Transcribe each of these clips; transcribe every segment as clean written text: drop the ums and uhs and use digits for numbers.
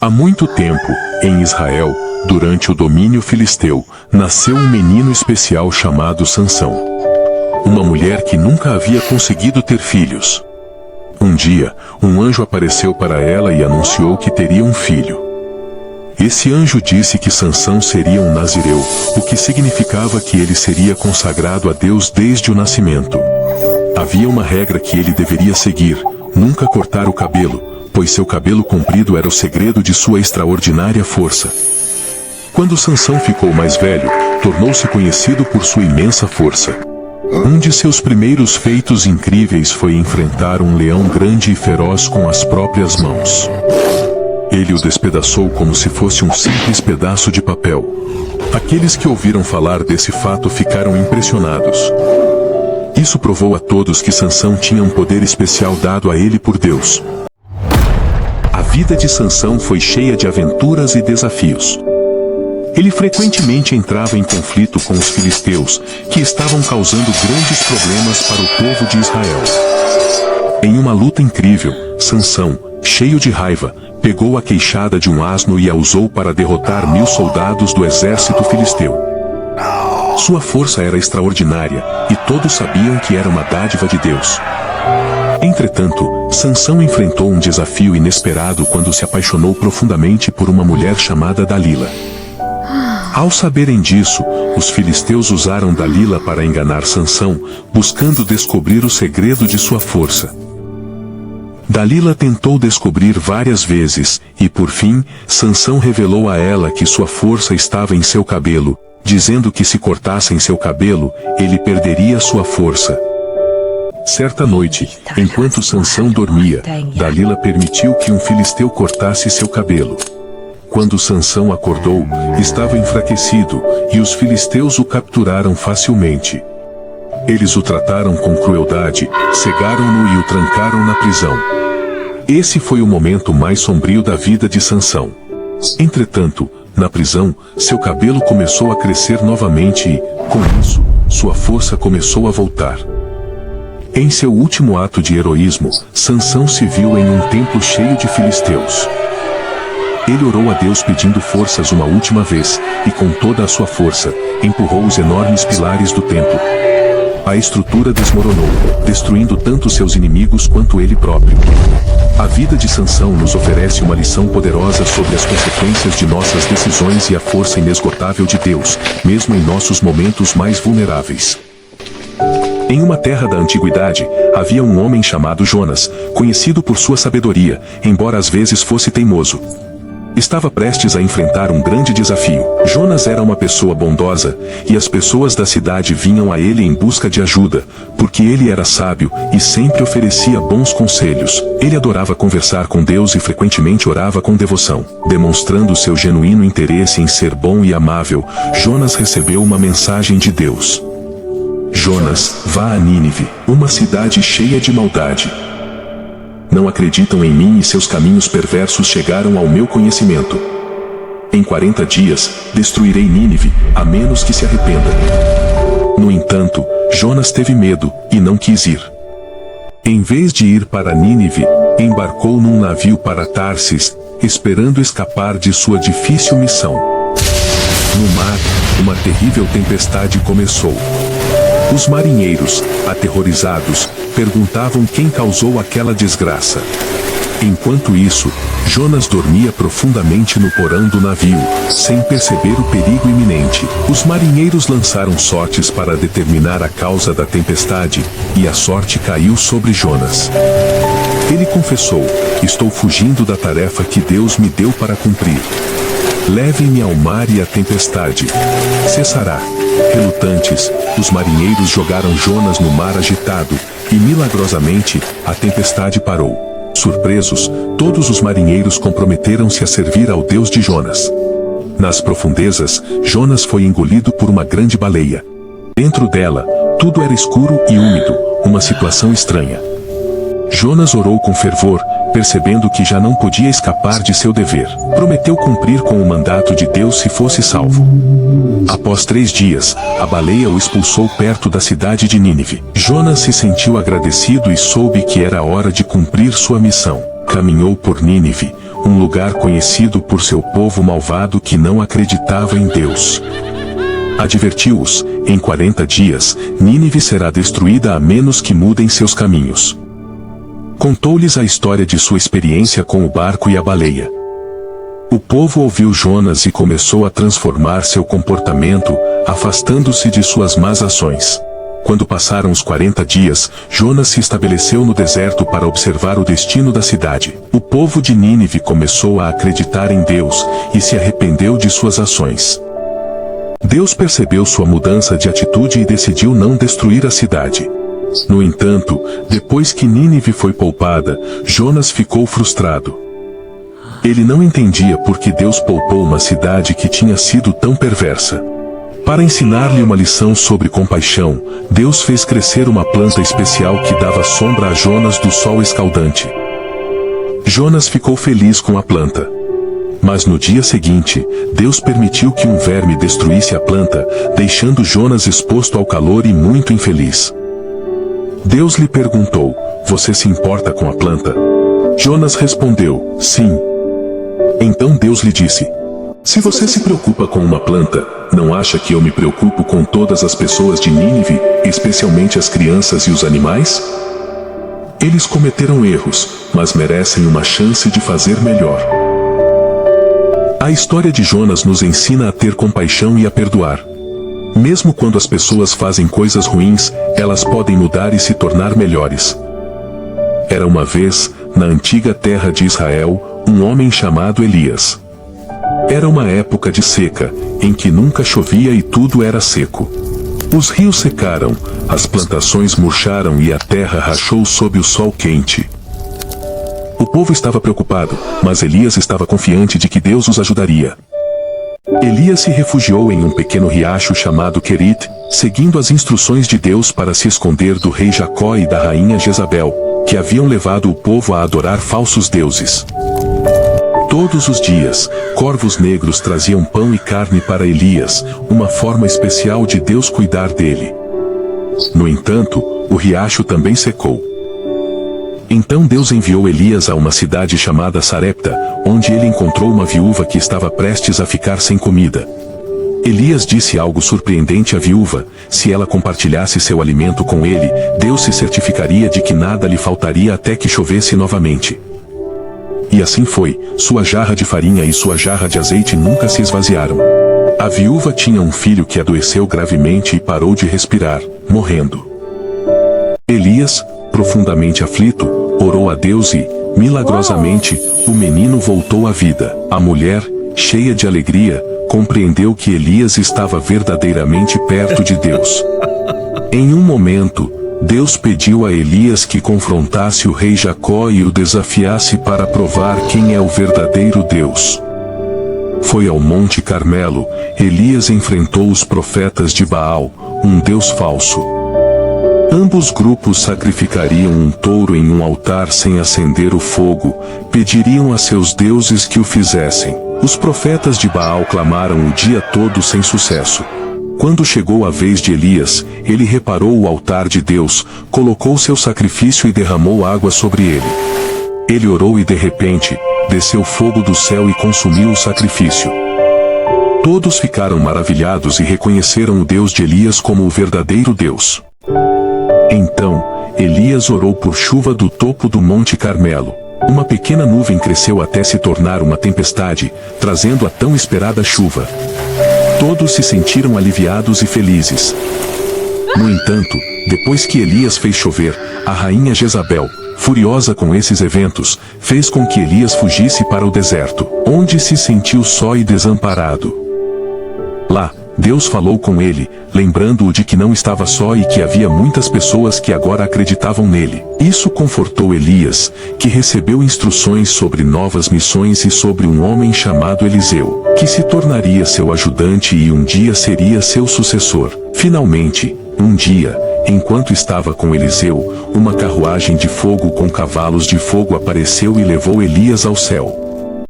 Há muito tempo, em Israel, durante o domínio filisteu, nasceu um menino especial chamado Sansão. Uma mulher que nunca havia conseguido ter filhos. Um dia, um anjo apareceu para ela e anunciou que teria um filho. Esse anjo disse que Sansão seria um nazireu, o que significava que ele seria consagrado a Deus desde o nascimento. Havia uma regra que ele deveria seguir: nunca cortar o cabelo, pois seu cabelo comprido era o segredo de sua extraordinária força. Quando Sansão ficou mais velho, tornou-se conhecido por sua imensa força. Um de seus primeiros feitos incríveis foi enfrentar um leão grande e feroz com as próprias mãos. Ele o despedaçou como se fosse um simples pedaço de papel. Aqueles que ouviram falar desse fato ficaram impressionados. Isso provou a todos que Sansão tinha um poder especial dado a ele por Deus. A vida de Sansão foi cheia de aventuras e desafios. Ele frequentemente entrava em conflito com os filisteus, que estavam causando grandes problemas para o povo de Israel. Em uma luta incrível, Sansão, cheio de raiva, pegou a queixada de um asno e a usou para derrotar 1000 soldados do exército filisteu. Sua força era extraordinária, e todos sabiam que era uma dádiva de Deus. Entretanto, Sansão enfrentou um desafio inesperado quando se apaixonou profundamente por uma mulher chamada Dalila. Ao saberem disso, os filisteus usaram Dalila para enganar Sansão, buscando descobrir o segredo de sua força. Dalila tentou descobrir várias vezes, e por fim, Sansão revelou a ela que sua força estava em seu cabelo, dizendo que se cortassem seu cabelo, ele perderia sua força. Certa noite, enquanto Sansão dormia, Dalila permitiu que um filisteu cortasse seu cabelo. Quando Sansão acordou, estava enfraquecido, e os filisteus o capturaram facilmente. Eles o trataram com crueldade, cegaram-no e o trancaram na prisão. Esse foi o momento mais sombrio da vida de Sansão. Entretanto, na prisão, seu cabelo começou a crescer novamente e, com isso, sua força começou a voltar. Em seu último ato de heroísmo, Sansão se viu em um templo cheio de filisteus. Ele orou a Deus pedindo forças uma última vez, e com toda a sua força, empurrou os enormes pilares do templo. A estrutura desmoronou, destruindo tanto seus inimigos quanto ele próprio. A vida de Sansão nos oferece uma lição poderosa sobre as consequências de nossas decisões e a força inesgotável de Deus, mesmo em nossos momentos mais vulneráveis. Em uma terra da antiguidade, havia um homem chamado Jonas, conhecido por sua sabedoria, embora às vezes fosse teimoso. Estava prestes a enfrentar um grande desafio. Jonas era uma pessoa bondosa, e as pessoas da cidade vinham a ele em busca de ajuda, porque ele era sábio e sempre oferecia bons conselhos. Ele adorava conversar com Deus e frequentemente orava com devoção. Demonstrando seu genuíno interesse em ser bom e amável, Jonas recebeu uma mensagem de Deus. Jonas, vá a Nínive, uma cidade cheia de maldade. Não acreditam em mim e seus caminhos perversos chegaram ao meu conhecimento. Em 40 dias, destruirei Nínive, a menos que se arrependa. No entanto, Jonas teve medo, e não quis ir. Em vez de ir para Nínive, embarcou num navio para Tarsis, esperando escapar de sua difícil missão. No mar, uma terrível tempestade começou. Os marinheiros, aterrorizados, perguntavam quem causou aquela desgraça. Enquanto isso, Jonas dormia profundamente no porão do navio, sem perceber o perigo iminente. Os marinheiros lançaram sortes para determinar a causa da tempestade, e a sorte caiu sobre Jonas. Ele confessou: estou fugindo da tarefa que Deus me deu para cumprir. Levem-me ao mar e a tempestade cessará. Relutantes, os marinheiros jogaram Jonas no mar agitado, e milagrosamente, a tempestade parou. Surpresos, todos os marinheiros comprometeram-se a servir ao Deus de Jonas. Nas profundezas, Jonas foi engolido por uma grande baleia. Dentro dela, tudo era escuro e úmido, uma situação estranha. Jonas orou com fervor, percebendo que já não podia escapar de seu dever. Prometeu cumprir com o mandato de Deus se fosse salvo. Após 3 dias, a baleia o expulsou perto da cidade de Nínive. Jonas se sentiu agradecido e soube que era hora de cumprir sua missão. Caminhou por Nínive, um lugar conhecido por seu povo malvado que não acreditava em Deus. Advertiu-os: em 40 dias, Nínive será destruída a menos que mudem seus caminhos. Contou-lhes a história de sua experiência com o barco e a baleia. O povo ouviu Jonas e começou a transformar seu comportamento, afastando-se de suas más ações. Quando passaram os 40 dias, Jonas se estabeleceu no deserto para observar o destino da cidade. O povo de Nínive começou a acreditar em Deus e se arrependeu de suas ações. Deus percebeu sua mudança de atitude e decidiu não destruir a cidade. No entanto, depois que Nínive foi poupada, Jonas ficou frustrado. Ele não entendia por que Deus poupou uma cidade que tinha sido tão perversa. Para ensinar-lhe uma lição sobre compaixão, Deus fez crescer uma planta especial que dava sombra a Jonas do sol escaldante. Jonas ficou feliz com a planta. Mas no dia seguinte, Deus permitiu que um verme destruísse a planta, deixando Jonas exposto ao calor e muito infeliz. Deus lhe perguntou: você se importa com a planta? Jonas respondeu: sim. Então Deus lhe disse: se você se preocupa com uma planta, não acha que eu me preocupo com todas as pessoas de Nínive, especialmente as crianças e os animais? Eles cometeram erros, mas merecem uma chance de fazer melhor. A história de Jonas nos ensina a ter compaixão e a perdoar. Mesmo quando as pessoas fazem coisas ruins, elas podem mudar e se tornar melhores. Era uma vez, na antiga terra de Israel, um homem chamado Elias. Era uma época de seca, em que nunca chovia e tudo era seco. Os rios secaram, as plantações murcharam e a terra rachou sob o sol quente. O povo estava preocupado, mas Elias estava confiante de que Deus os ajudaria. Elias se refugiou em um pequeno riacho chamado Querit, seguindo as instruções de Deus para se esconder do rei Jacó e da rainha Jezabel, que haviam levado o povo a adorar falsos deuses. Todos os dias, corvos negros traziam pão e carne para Elias, uma forma especial de Deus cuidar dele. No entanto, o riacho também secou. Então Deus enviou Elias a uma cidade chamada Sarepta, onde ele encontrou uma viúva que estava prestes a ficar sem comida. Elias disse algo surpreendente à viúva: se ela compartilhasse seu alimento com ele, Deus se certificaria de que nada lhe faltaria até que chovesse novamente. E assim foi, sua jarra de farinha e sua jarra de azeite nunca se esvaziaram. A viúva tinha um filho que adoeceu gravemente e parou de respirar, morrendo. Elias, profundamente aflito, orou a Deus e, milagrosamente, o menino voltou à vida. A mulher, cheia de alegria, compreendeu que Elias estava verdadeiramente perto de Deus. Em um momento, Deus pediu a Elias que confrontasse o rei Jacó e o desafiasse para provar quem é o verdadeiro Deus. Foi ao Monte Carmelo. Elias enfrentou os profetas de Baal, um deus falso. Ambos grupos sacrificariam um touro em um altar sem acender o fogo, pediriam a seus deuses que o fizessem. Os profetas de Baal clamaram o dia todo sem sucesso. Quando chegou a vez de Elias, ele reparou o altar de Deus, colocou seu sacrifício e derramou água sobre ele. Ele orou e de repente, desceu fogo do céu e consumiu o sacrifício. Todos ficaram maravilhados e reconheceram o Deus de Elias como o verdadeiro Deus. Então, Elias orou por chuva do topo do Monte Carmelo. Uma pequena nuvem cresceu até se tornar uma tempestade, trazendo a tão esperada chuva. Todos se sentiram aliviados e felizes. No entanto, depois que Elias fez chover, a rainha Jezabel, furiosa com esses eventos, fez com que Elias fugisse para o deserto, onde se sentiu só e desamparado. Lá, Deus falou com ele, lembrando-o de que não estava só e que havia muitas pessoas que agora acreditavam nele. Isso confortou Elias, que recebeu instruções sobre novas missões e sobre um homem chamado Eliseu, que se tornaria seu ajudante e um dia seria seu sucessor. Finalmente, um dia, enquanto estava com Eliseu, uma carruagem de fogo com cavalos de fogo apareceu e levou Elias ao céu.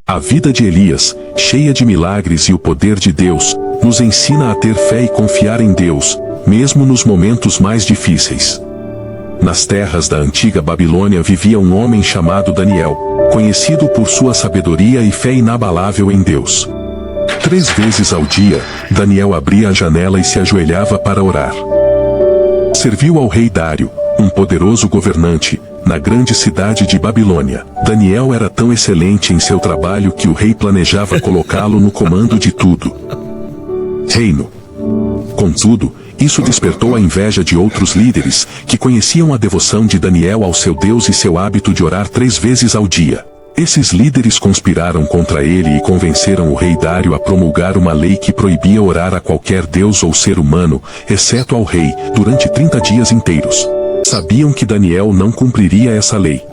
A vida de Elias, cheia de milagres e o poder de Deus, nos ensina a ter fé e confiar em Deus, mesmo nos momentos mais difíceis. Nas terras da antiga Babilônia vivia um homem chamado Daniel, conhecido por sua sabedoria e fé inabalável em Deus. 3 vezes ao dia, Daniel abria a janela e se ajoelhava para orar. Serviu ao rei Dário, um poderoso governante, na grande cidade de Babilônia. Daniel era tão excelente em seu trabalho que o rei planejava colocá-lo no comando de tudo. Reino. Contudo, isso despertou a inveja de outros líderes, que conheciam a devoção de Daniel ao seu Deus e seu hábito de orar 3 vezes ao dia. Esses líderes conspiraram contra ele e convenceram o rei Dário a promulgar uma lei que proibia orar a qualquer deus ou ser humano, exceto ao rei, durante 30 dias inteiros. Sabiam que Daniel não cumpriria essa lei.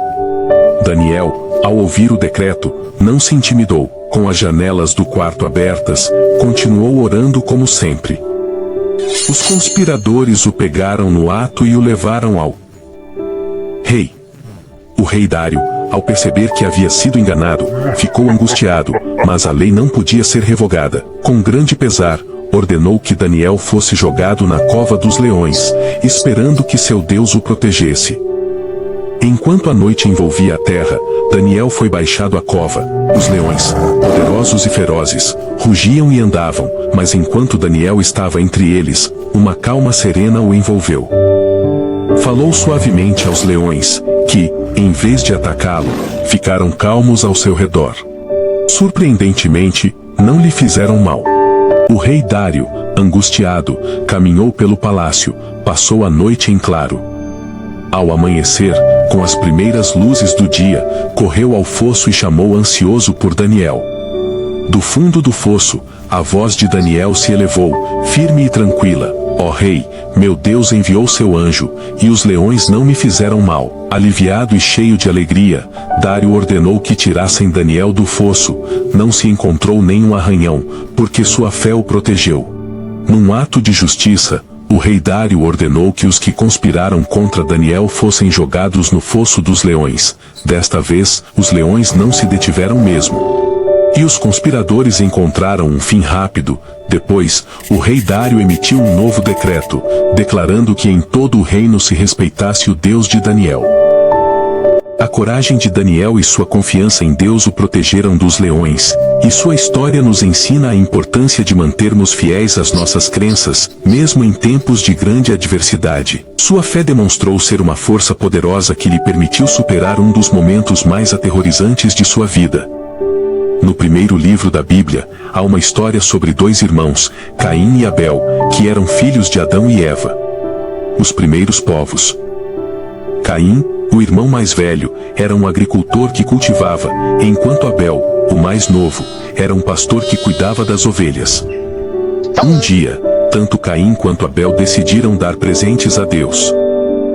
Daniel, ao ouvir o decreto, não se intimidou. Com as janelas do quarto abertas, continuou orando como sempre. Os conspiradores o pegaram no ato e o levaram ao rei. O rei Dário, ao perceber que havia sido enganado, ficou angustiado, mas a lei não podia ser revogada. Com grande pesar, ordenou que Daniel fosse jogado na cova dos leões, esperando que seu Deus o protegesse. Enquanto a noite envolvia a terra, Daniel foi baixado à cova. Os leões, poderosos e ferozes, rugiam e andavam, mas enquanto Daniel estava entre eles, uma calma serena o envolveu. Falou suavemente aos leões, que, em vez de atacá-lo, ficaram calmos ao seu redor. Surpreendentemente, não lhe fizeram mal. O rei Dário, angustiado, caminhou pelo palácio, passou a noite em claro. Ao amanhecer, com as primeiras luzes do dia, correu ao fosso e chamou ansioso por Daniel. Do fundo do fosso, a voz de Daniel se elevou, firme e tranquila. Ó rei, meu Deus enviou seu anjo, e os leões não me fizeram mal. Aliviado e cheio de alegria, Dário ordenou que tirassem Daniel do fosso. Não se encontrou nenhum arranhão, porque sua fé o protegeu. Num ato de justiça, o rei Dário ordenou que os que conspiraram contra Daniel fossem jogados no fosso dos leões. Desta vez, os leões não se detiveram mesmo. E os conspiradores encontraram um fim rápido. Depois, o rei Dário emitiu um novo decreto, declarando que em todo o reino se respeitasse o Deus de Daniel. A coragem de Daniel e sua confiança em Deus o protegeram dos leões, e sua história nos ensina a importância de mantermos fiéis às nossas crenças, mesmo em tempos de grande adversidade. Sua fé demonstrou ser uma força poderosa que lhe permitiu superar um dos momentos mais aterrorizantes de sua vida. No primeiro livro da Bíblia, há uma história sobre 2 irmãos, Caim e Abel, que eram filhos de Adão e Eva. Os primeiros povos. Caim, o irmão mais velho, era um agricultor que cultivava, enquanto Abel, o mais novo, era um pastor que cuidava das ovelhas. Um dia, tanto Caim quanto Abel decidiram dar presentes a Deus.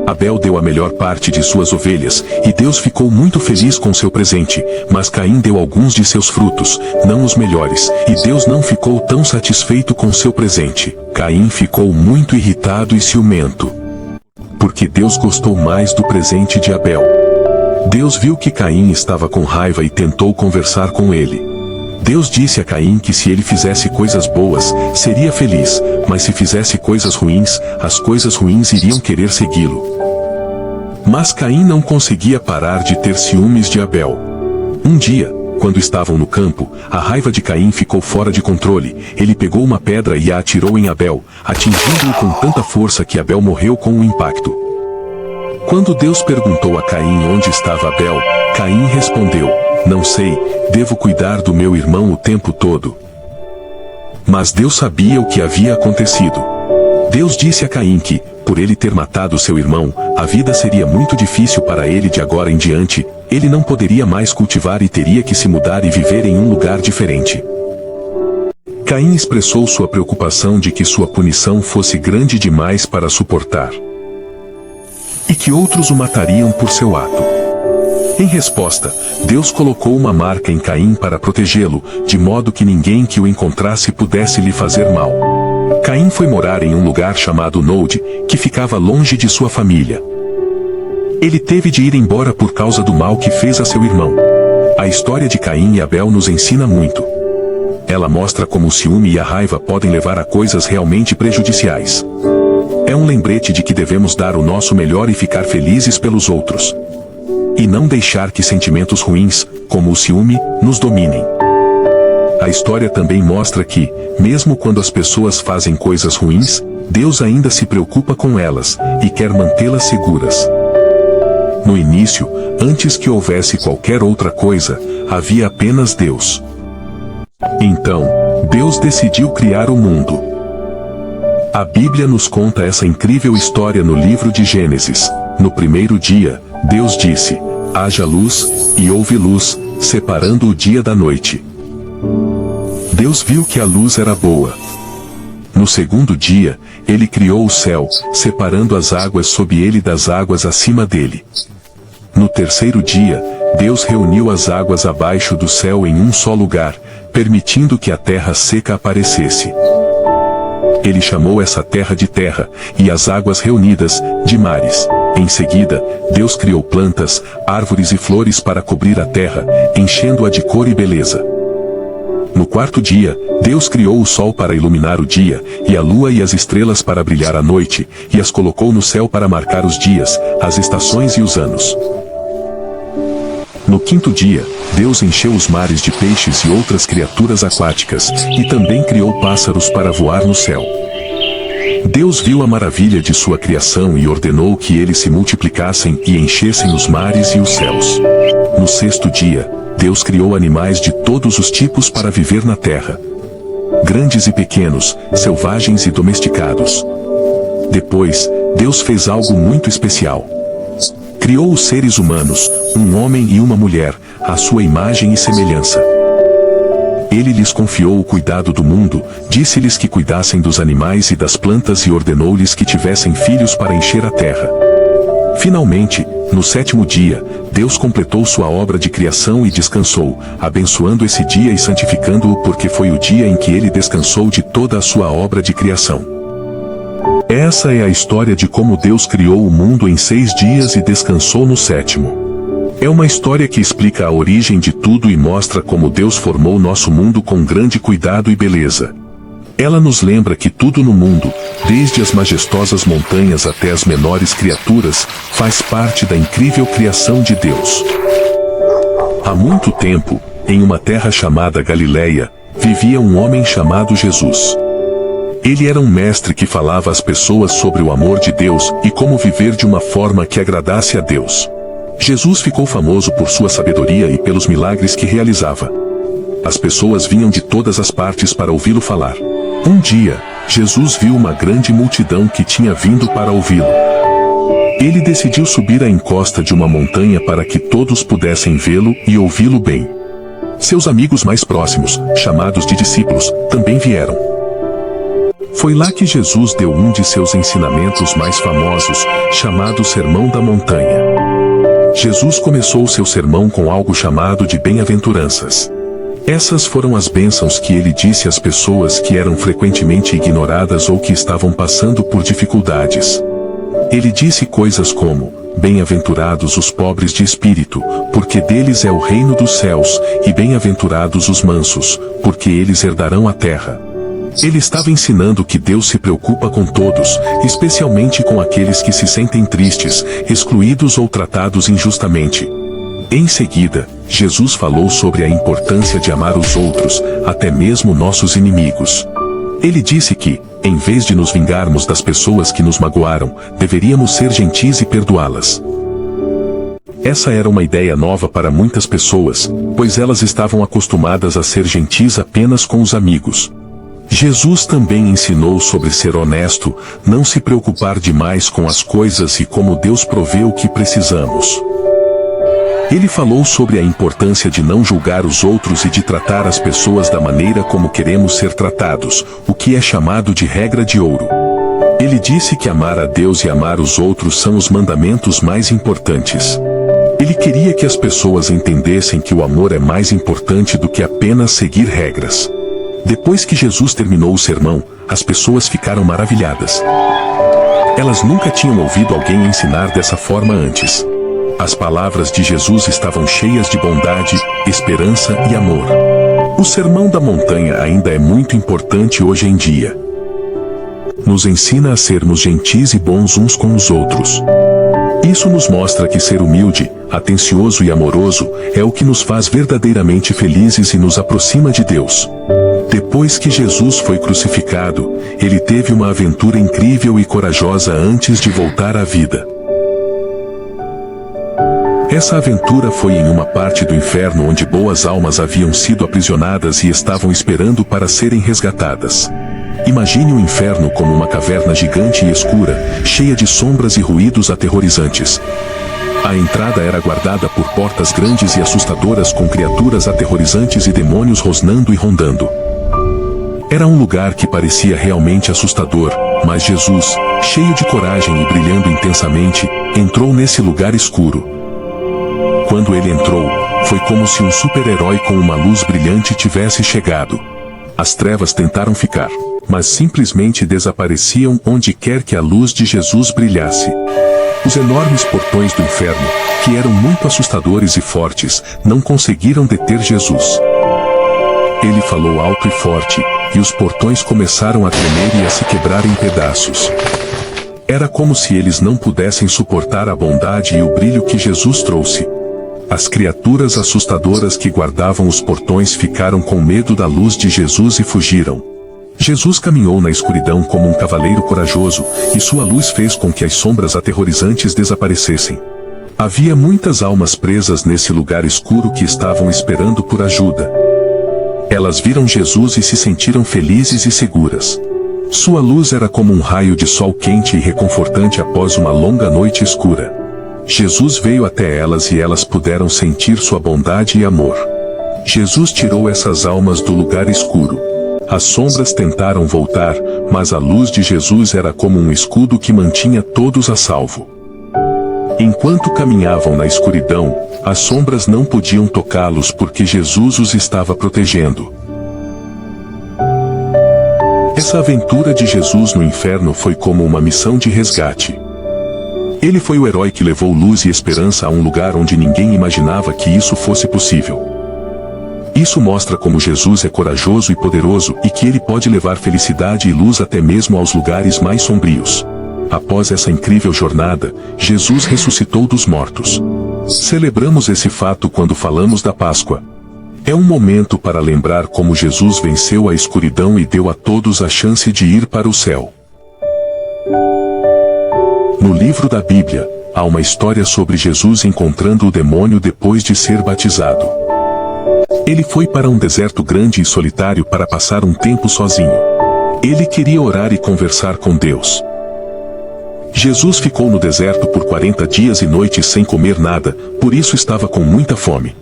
Abel deu a melhor parte de suas ovelhas, e Deus ficou muito feliz com seu presente, mas Caim deu alguns de seus frutos, não os melhores, e Deus não ficou tão satisfeito com seu presente. Caim ficou muito irritado e ciumento, porque Deus gostou mais do presente de Abel. Deus viu que Caim estava com raiva e tentou conversar com ele. Deus disse a Caim que se ele fizesse coisas boas, seria feliz, mas se fizesse coisas ruins, as coisas ruins iriam querer segui-lo. Mas Caim não conseguia parar de ter ciúmes de Abel. Um dia, quando estavam no campo, a raiva de Caim ficou fora de controle. Ele pegou uma pedra e a atirou em Abel, atingindo-o com tanta força que Abel morreu com o impacto. Quando Deus perguntou a Caim onde estava Abel, Caim respondeu: não sei, devo cuidar do meu irmão o tempo todo. Mas Deus sabia o que havia acontecido. Deus disse a Caim que, por ele ter matado seu irmão, a vida seria muito difícil para ele de agora em diante. Ele não poderia mais cultivar e teria que se mudar e viver em um lugar diferente. Caim expressou sua preocupação de que sua punição fosse grande demais para suportar, e que outros o matariam por seu ato. Em resposta, Deus colocou uma marca em Caim para protegê-lo, de modo que ninguém que o encontrasse pudesse lhe fazer mal. Caim foi morar em um lugar chamado Nod, que ficava longe de sua família. Ele teve de ir embora por causa do mal que fez a seu irmão. A história de Caim e Abel nos ensina muito. Ela mostra como o ciúme e a raiva podem levar a coisas realmente prejudiciais. É um lembrete de que devemos dar o nosso melhor e ficar felizes pelos outros. E não deixar que sentimentos ruins, como o ciúme, nos dominem. A história também mostra que, mesmo quando as pessoas fazem coisas ruins, Deus ainda se preocupa com elas e quer mantê-las seguras. No início, antes que houvesse qualquer outra coisa, havia apenas Deus. Então, Deus decidiu criar o mundo. A Bíblia nos conta essa incrível história no livro de Gênesis. No primeiro dia, Deus disse: haja luz, e houve luz, separando o dia da noite. Deus viu que a luz era boa. No segundo dia, ele criou o céu, separando as águas sob ele das águas acima dele. No terceiro dia, Deus reuniu as águas abaixo do céu em um só lugar, permitindo que a terra seca aparecesse. Ele chamou essa terra de terra, e as águas reunidas, de mares. Em seguida, Deus criou plantas, árvores e flores para cobrir a terra, enchendo-a de cor e beleza. No quarto dia, Deus criou o sol para iluminar o dia, e a lua e as estrelas para brilhar à noite, e as colocou no céu para marcar os dias, as estações e os anos. No quinto dia, Deus encheu os mares de peixes e outras criaturas aquáticas, e também criou pássaros para voar no céu. Deus viu a maravilha de sua criação e ordenou que eles se multiplicassem e enchessem os mares e os céus. No sexto dia, Deus criou animais de todos os tipos para viver na terra. Grandes e pequenos, selvagens e domesticados. Depois, Deus fez algo muito especial. Criou os seres humanos, um homem e uma mulher, à sua imagem e semelhança. Ele lhes confiou o cuidado do mundo, disse-lhes que cuidassem dos animais e das plantas e ordenou-lhes que tivessem filhos para encher a terra. Finalmente, no sétimo dia, Deus completou sua obra de criação e descansou, abençoando esse dia e santificando-o porque foi o dia em que ele descansou de toda a sua obra de criação. Essa é a história de como Deus criou o mundo em 6 dias e descansou no sétimo. É uma história que explica a origem de tudo e mostra como Deus formou nosso mundo com grande cuidado e beleza. Ela nos lembra que tudo no mundo, desde as majestosas montanhas até as menores criaturas, faz parte da incrível criação de Deus. Há muito tempo, em uma terra chamada Galileia, vivia um homem chamado Jesus. Ele era um mestre que falava às pessoas sobre o amor de Deus e como viver de uma forma que agradasse a Deus. Jesus ficou famoso por sua sabedoria e pelos milagres que realizava. As pessoas vinham de todas as partes para ouvi-lo falar. Um dia, Jesus viu uma grande multidão que tinha vindo para ouvi-lo. Ele decidiu subir a encosta de uma montanha para que todos pudessem vê-lo e ouvi-lo bem. Seus amigos mais próximos, chamados de discípulos, também vieram. Foi lá que Jesus deu um de seus ensinamentos mais famosos, chamado Sermão da Montanha. Jesus começou seu sermão com algo chamado de bem-aventuranças. Essas foram as bênçãos que ele disse às pessoas que eram frequentemente ignoradas ou que estavam passando por dificuldades. Ele disse coisas como: bem-aventurados os pobres de espírito, porque deles é o reino dos céus, e bem-aventurados os mansos, porque eles herdarão a terra. Ele estava ensinando que Deus se preocupa com todos, especialmente com aqueles que se sentem tristes, excluídos ou tratados injustamente. Em seguida, Jesus falou sobre a importância de amar os outros, até mesmo nossos inimigos. Ele disse que, em vez de nos vingarmos das pessoas que nos magoaram, deveríamos ser gentis e perdoá-las. Essa era uma ideia nova para muitas pessoas, pois elas estavam acostumadas a ser gentis apenas com os amigos. Jesus também ensinou sobre ser honesto, não se preocupar demais com as coisas e como Deus provê o que precisamos. Ele falou sobre a importância de não julgar os outros e de tratar as pessoas da maneira como queremos ser tratados, o que é chamado de regra de ouro. Ele disse que amar a Deus e amar os outros são os mandamentos mais importantes. Ele queria que as pessoas entendessem que o amor é mais importante do que apenas seguir regras. Depois que Jesus terminou o sermão, as pessoas ficaram maravilhadas. Elas nunca tinham ouvido alguém ensinar dessa forma antes. As palavras de Jesus estavam cheias de bondade, esperança e amor. O Sermão da Montanha ainda é muito importante hoje em dia. nos ensina a sermos gentis e bons uns com os outros. Isso nos mostra que ser humilde, atencioso e amoroso é o que nos faz verdadeiramente felizes e nos aproxima de Deus. Depois que Jesus foi crucificado, ele teve uma aventura incrível e corajosa antes de voltar à vida. Essa aventura foi em uma parte do inferno onde boas almas haviam sido aprisionadas e estavam esperando para serem resgatadas. Imagine o inferno como uma caverna gigante e escura, cheia de sombras e ruídos aterrorizantes. A entrada era guardada por portas grandes e assustadoras com criaturas aterrorizantes e demônios rosnando e rondando. Era um lugar que parecia realmente assustador, mas Jesus, cheio de coragem e brilhando intensamente, entrou nesse lugar escuro. Quando ele entrou, foi como se um super-herói com uma luz brilhante tivesse chegado. As trevas tentaram ficar, mas simplesmente desapareciam onde quer que a luz de Jesus brilhasse. Os enormes portões do inferno, que eram muito assustadores e fortes, não conseguiram deter Jesus. Ele falou alto e forte, e os portões começaram a tremer e a se quebrar em pedaços. Era como se eles não pudessem suportar a bondade e o brilho que Jesus trouxe. As criaturas assustadoras que guardavam os portões ficaram com medo da luz de Jesus e fugiram. Jesus caminhou na escuridão como um cavaleiro corajoso, e sua luz fez com que as sombras aterrorizantes desaparecessem. Havia muitas almas presas nesse lugar escuro que estavam esperando por ajuda. Elas viram Jesus e se sentiram felizes e seguras. Sua luz era como um raio de sol quente e reconfortante após uma longa noite escura. Jesus veio até elas e elas puderam sentir sua bondade e amor. Jesus tirou essas almas do lugar escuro. As sombras tentaram voltar, mas a luz de Jesus era como um escudo que mantinha todos a salvo. Enquanto caminhavam na escuridão, as sombras não podiam tocá-los porque Jesus os estava protegendo. Essa aventura de Jesus no inferno foi como uma missão de resgate. Ele foi o herói que levou luz e esperança a um lugar onde ninguém imaginava que isso fosse possível. Isso mostra como Jesus é corajoso e poderoso e que ele pode levar felicidade e luz até mesmo aos lugares mais sombrios. Após essa incrível jornada, Jesus ressuscitou dos mortos. Celebramos esse fato quando falamos da Páscoa. É um momento para lembrar como Jesus venceu a escuridão e deu a todos a chance de ir para o céu. No livro da Bíblia, há uma história sobre Jesus encontrando o demônio depois de ser batizado. Ele foi para um deserto grande e solitário para passar um tempo sozinho. Ele queria orar e conversar com Deus. Jesus ficou no deserto por 40 dias e noites sem comer nada, por isso estava com muita fome.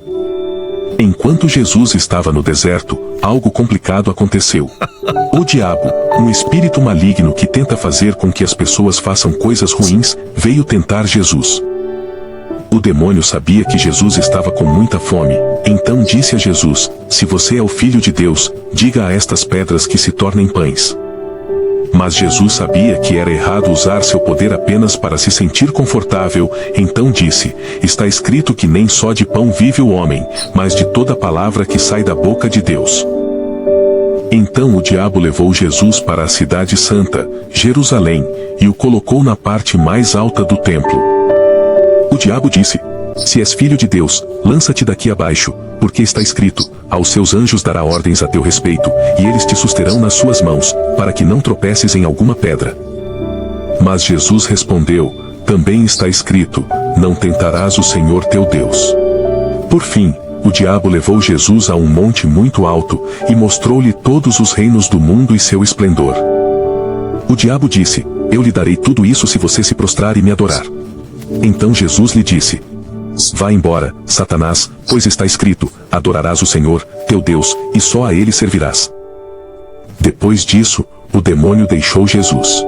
Enquanto Jesus estava no deserto, algo complicado aconteceu. O diabo, um espírito maligno que tenta fazer com que as pessoas façam coisas ruins, veio tentar Jesus. O demônio sabia que Jesus estava com muita fome, então disse a Jesus: "Se você é o Filho de Deus, diga a estas pedras que se tornem pães." Mas Jesus sabia que era errado usar seu poder apenas para se sentir confortável, então disse: "Está escrito que nem só de pão vive o homem, mas de toda palavra que sai da boca de Deus." Então o diabo levou Jesus para a cidade santa, Jerusalém, e o colocou na parte mais alta do templo. O diabo disse: "Se és filho de Deus, lança-te daqui abaixo, porque está escrito: aos seus anjos dará ordens a teu respeito, e eles te susterão nas suas mãos, para que não tropeces em alguma pedra." Mas Jesus respondeu: "Também está escrito: não tentarás o Senhor teu Deus." Por fim, o diabo levou Jesus a um monte muito alto, e mostrou-lhe todos os reinos do mundo e seu esplendor. O diabo disse: "Eu lhe darei tudo isso se você se prostrar e me adorar." Então Jesus lhe disse: "Vá embora, Satanás, pois está escrito: adorarás o Senhor, teu Deus, e só a ele servirás." Depois disso, o demônio deixou Jesus.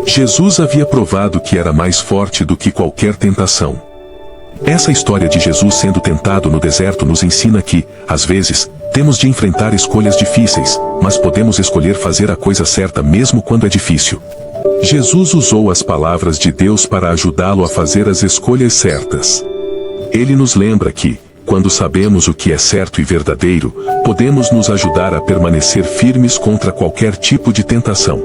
Jesus havia provado que era mais forte do que qualquer tentação. Essa história de Jesus sendo tentado no deserto nos ensina que, às vezes, temos de enfrentar escolhas difíceis, mas podemos escolher fazer a coisa certa mesmo quando é difícil. Jesus usou as palavras de Deus para ajudá-lo a fazer as escolhas certas. Ele nos lembra que, quando sabemos o que é certo e verdadeiro, podemos nos ajudar a permanecer firmes contra qualquer tipo de tentação.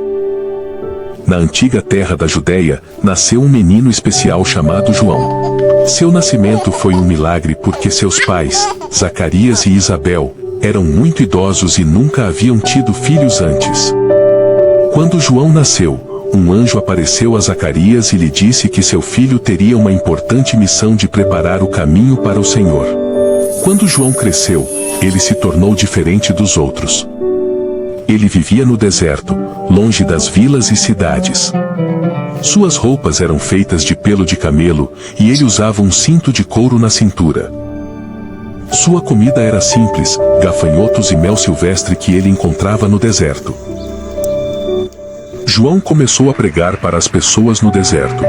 na antiga terra da Judéia, nasceu um menino especial chamado João. Seu nascimento foi um milagre porque seus pais, Zacarias e Isabel, eram muito idosos e nunca haviam tido filhos antes. Quando João nasceu, um anjo apareceu a Zacarias e lhe disse que seu filho teria uma importante missão de preparar o caminho para o Senhor. Quando João cresceu, ele se tornou diferente dos outros. Ele vivia no deserto, longe das vilas e cidades. Suas roupas eram feitas de pelo de camelo, e ele usava um cinto de couro na cintura. Sua comida era simples, gafanhotos e mel silvestre que ele encontrava no deserto. João começou a pregar para as pessoas no deserto.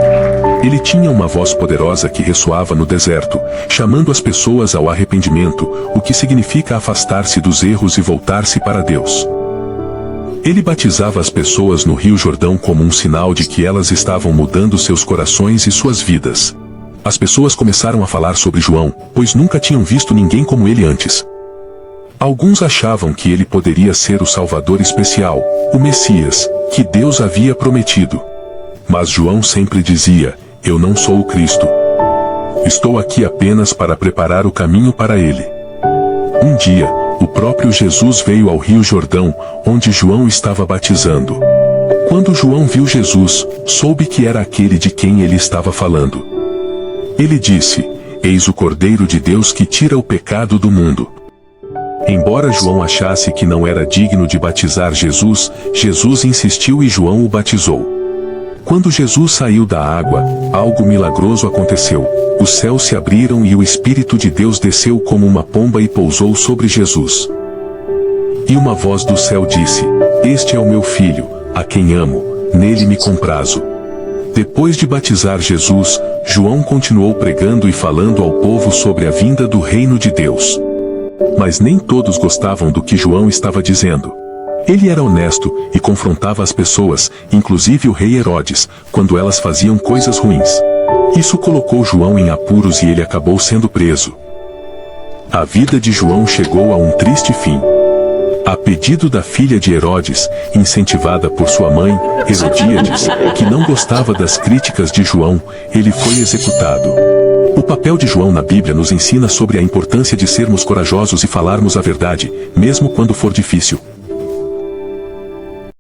Ele tinha uma voz poderosa que ressoava no deserto, chamando as pessoas ao arrependimento, o que significa afastar-se dos erros e voltar-se para Deus. Ele batizava as pessoas no Rio Jordão como um sinal de que elas estavam mudando seus corações e suas vidas. As pessoas começaram a falar sobre João, pois nunca tinham visto ninguém como ele antes. Alguns achavam que ele poderia ser o Salvador especial, o Messias, que Deus havia prometido. Mas João sempre dizia: "Eu não sou o Cristo. Estou aqui apenas para preparar o caminho para ele." Um dia, o próprio Jesus veio ao Rio Jordão, onde João estava batizando. Quando João viu Jesus, soube que era aquele de quem ele estava falando. Ele disse: "Eis o Cordeiro de Deus que tira o pecado do mundo." Embora João achasse que não era digno de batizar Jesus, Jesus insistiu e João o batizou. Quando Jesus saiu da água, algo milagroso aconteceu. Os céus se abriram e o Espírito de Deus desceu como uma pomba e pousou sobre Jesus. E uma voz do céu disse: "Este é o meu filho, a quem amo, nele me comprazo." Depois de batizar Jesus, João continuou pregando e falando ao povo sobre a vinda do reino de Deus. Mas nem todos gostavam do que João estava dizendo. Ele era honesto e confrontava as pessoas, inclusive o rei Herodes, quando elas faziam coisas ruins. Isso colocou João em apuros e ele acabou sendo preso. A vida de João chegou a um triste fim. A pedido da filha de Herodes, incentivada por sua mãe, Herodíades, que não gostava das críticas de João, ele foi executado. O papel de João na Bíblia nos ensina sobre a importância de sermos corajosos e falarmos a verdade, mesmo quando for difícil.